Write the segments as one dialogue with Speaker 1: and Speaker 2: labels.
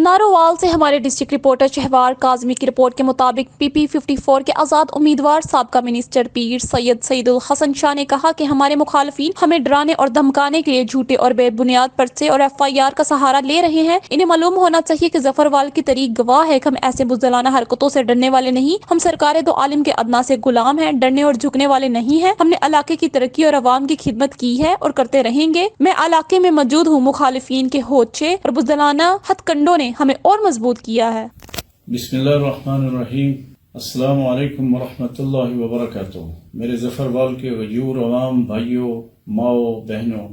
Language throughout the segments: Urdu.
Speaker 1: نارووال سے ہمارے ڈسٹرکٹ رپورٹر شہوار کاظمی کی رپورٹ کے مطابق PP54 کے آزاد امیدوار سابقہ منسٹر پیر سید سعید الحسن شاہ نے کہا کہ ہمارے مخالفین ہمیں ڈرانے اور دھمکانے کے لیے جھوٹے اور بے بنیاد پرچے اور FIR کا سہارا لے رہے ہیں۔ انہیں معلوم ہونا چاہیے کہ ظفروال کی طریق گواہ ہے کہ ہم ایسے بزدلانہ حرکتوں سے ڈرنے والے نہیں، ہم سرکار دو عالم کے ادنا سے غلام ہیں، ڈرنے اور جھکنے والے نہیں ہیں۔ ہم نے علاقے کی ترقی اور عوام کی خدمت کی ہے اور کرتے رہیں گے۔ میں علاقے میں موجود ہوں، مخالفین کے ہوچے اور بزدلانہ ہتھ کنڈوں نے ہمیں اور مضبوط کیا ہے۔
Speaker 2: بسم اللہ الرحمن الرحیم۔ السلام علیکم ورحمۃ اللہ وبرکاتہ۔ میرے ظفروال کے غیور عوام بھائیوں، ماؤں، بہنوں،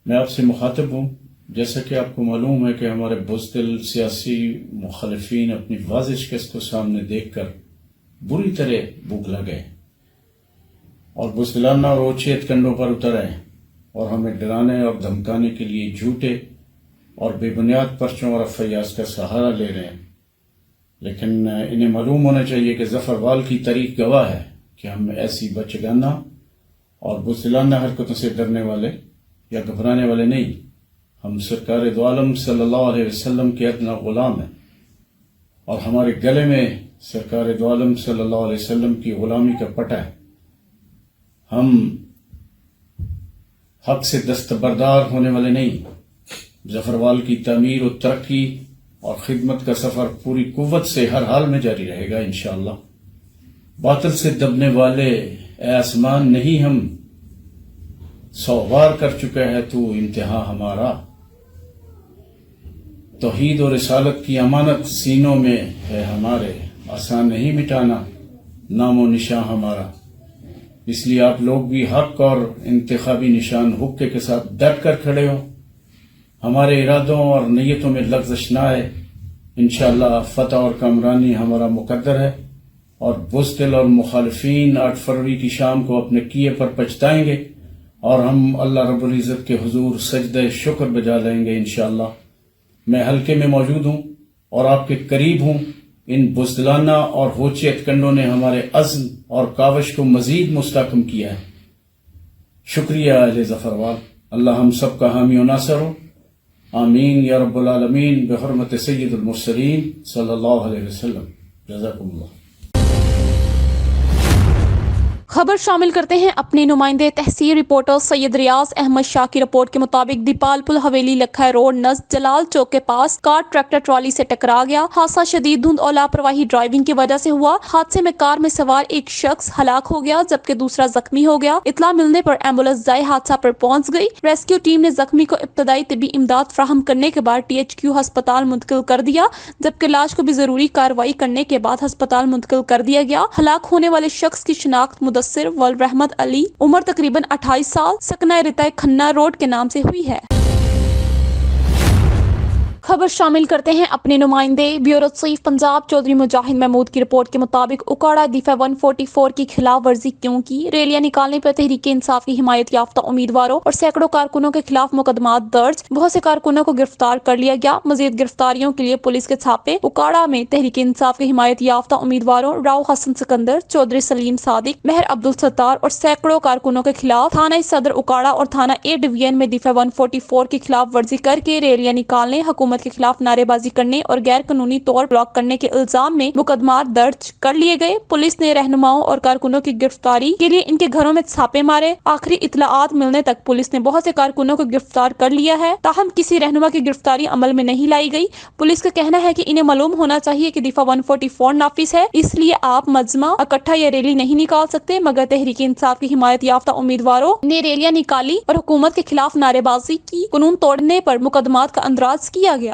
Speaker 2: میں آپ سے مخاطب ہوں۔ جیسا کہ آپ کو معلوم ہے کہ ہمارے بزدل سیاسی مخالفین اپنی واضح شکست کو سامنے دیکھ کر بری طرح بوکھلا گئے اور بزدلانہ اور اوچے کنڈوں پر اتر آئے اور ہمیں ڈرانے اور دھمکانے کے لیے جھوٹے اور بے بنیاد پرچوں اور FIRs کا سہارا لے رہے ہیں۔ لیکن انہیں معلوم ہونا چاہیے کہ ظفروال کی تاریخ گواہ ہے کہ ہم ایسی بچگانہ اور بزدلانہ حرکتوں سے ڈرنے والے یا گھبرانے والے نہیں۔ ہم سرکار دو عالم صلی اللہ علیہ وسلم کے ادنا غلام ہیں اور ہمارے گلے میں سرکار دو عالم صلی اللہ علیہ وسلم کی غلامی کا پٹا ہے۔ ہم حق سے دستبردار ہونے والے نہیں۔ ظفروال کی تعمیر و ترقی اور خدمت کا سفر پوری قوت سے ہر حال میں جاری رہے گا انشاءاللہ۔ باطل سے دبنے والے اے آسمان نہیں، ہم 100 بار کر چکا ہے تو امتحان ہمارا۔ توحید و رسالت کی امانت سینوں میں ہے ہمارے، آسان نہیں مٹانا نام و نشان ہمارا۔ اس لیے آپ لوگ بھی حق اور انتخابی نشان حقے کے ساتھ ڈٹ کر کھڑے ہو۔ ہمارے ارادوں اور نیتوں میں لغزش نہ آئے۔ انشاءاللہ فتح اور کامرانی ہمارا مقدر ہے اور بزدل اور مخالفین 8 فروری کی شام کو اپنے کیے پر پچھتائیں گے اور ہم اللہ رب العزت کے حضور سجدہ شکر بجا لیں گے انشاءاللہ۔ میں حلقے میں موجود ہوں اور آپ کے قریب ہوں۔ ان بزدلانہ اور ہوچے کنڈوں نے ہمارے عزم اور کاوش کو مزید مستحکم کیا ہے۔ شکریہ اہل ظفروال۔ اللہ ہم سب کا حامی و ناصر ہو، آمین یا رب العالمین، بحرمت سید المرسلین صلی اللہ علیہ وسلم۔ جزاکم اللہ۔
Speaker 1: خبر شامل کرتے ہیں اپنے نمائندے تحصیل رپورٹر سید ریاض احمد شاہ کی رپورٹ کے مطابق دیپال پل حویلی لکھا روڈ نزد جلال چوک کے پاس کار ٹریکٹر ٹرالی سے ٹکرا گیا۔ حادثہ شدید دھند اور لاپرواہی ڈرائیونگ کی وجہ سے ہوا۔ حادثے میں کار میں سوار ایک شخص ہلاک ہو گیا جبکہ دوسرا زخمی ہو گیا۔ اطلاع ملنے پر ایمبولینس ضائع حادثہ پر پہنچ گئی۔ ریسکیو ٹیم نے زخمی کو ابتدائی طبی امداد فراہم کرنے کے بعد THQ ہسپتال منتقل کر دیا جبکہ لاش کو بھی ضروری کارروائی کرنے کے بعد ہسپتال منتقل کر دیا گیا۔ ہلاک ہونے والے شخص کی شناخت مدثر والرحمت علی عمر تقریباً 28 سال سکنہ رتائے کھنہ روڈ کے نام سے ہوئی ہے۔ خبر شامل کرتے ہیں اپنے نمائندے بیورو چیف پنجاب چودھری مجاہد محمود کی رپورٹ کے مطابق اکاڑا دفعہ 144 کی خلاف ورزی کیوں کی؟ ریلیاں نکالنے پر تحریک انصاف کی حمایت یافتہ امیدواروں اور سینکڑوں کارکنوں کے خلاف مقدمات درج، بہت سے کارکنوں کو گرفتار کر لیا گیا۔ مزید گرفتاریوں کے لیے پولیس کے چھاپے۔ اکاڑا میں تحریک انصاف کی حمایت یافتہ امیدواروں راؤ حسن سکندر، چودھری سلیم صادق، مہر عبدالستار اور سینکڑوں کارکنوں کے خلاف تھانہ صدر اکاڑا اور تھانہ A ڈویژن میں دفعہ 144 کی خلاف ورزی کر کے ریلیاں نکالنے، حکومت کے خلاف نعرے بازی کرنے اور غیر قانونی طور بلاک کرنے کے الزام میں مقدمات درج کر لیے گئے۔ پولیس نے رہنماؤں اور کارکنوں کی گرفتاری کے لیے ان کے گھروں میں چھاپے مارے۔ آخری اطلاعات ملنے تک پولیس نے بہت سے کارکنوں کو گرفتار کر لیا ہے، تاہم کسی رہنما کی گرفتاری عمل میں نہیں لائی گئی۔ پولیس کا کہنا ہے کہ انہیں معلوم ہونا چاہیے کہ دفعہ 144 نافذ ہے، اس لیے آپ مجمع، اکٹھا یا ریلی نہیں نکال سکتے، مگر تحریک انصاف کی حمایت یافتہ امیدواروں نے ریلیاں نکالی اور حکومت کے خلاف نعرے بازی کی۔ قانون توڑنے پر مقدمات کا اندراج کیا گیا۔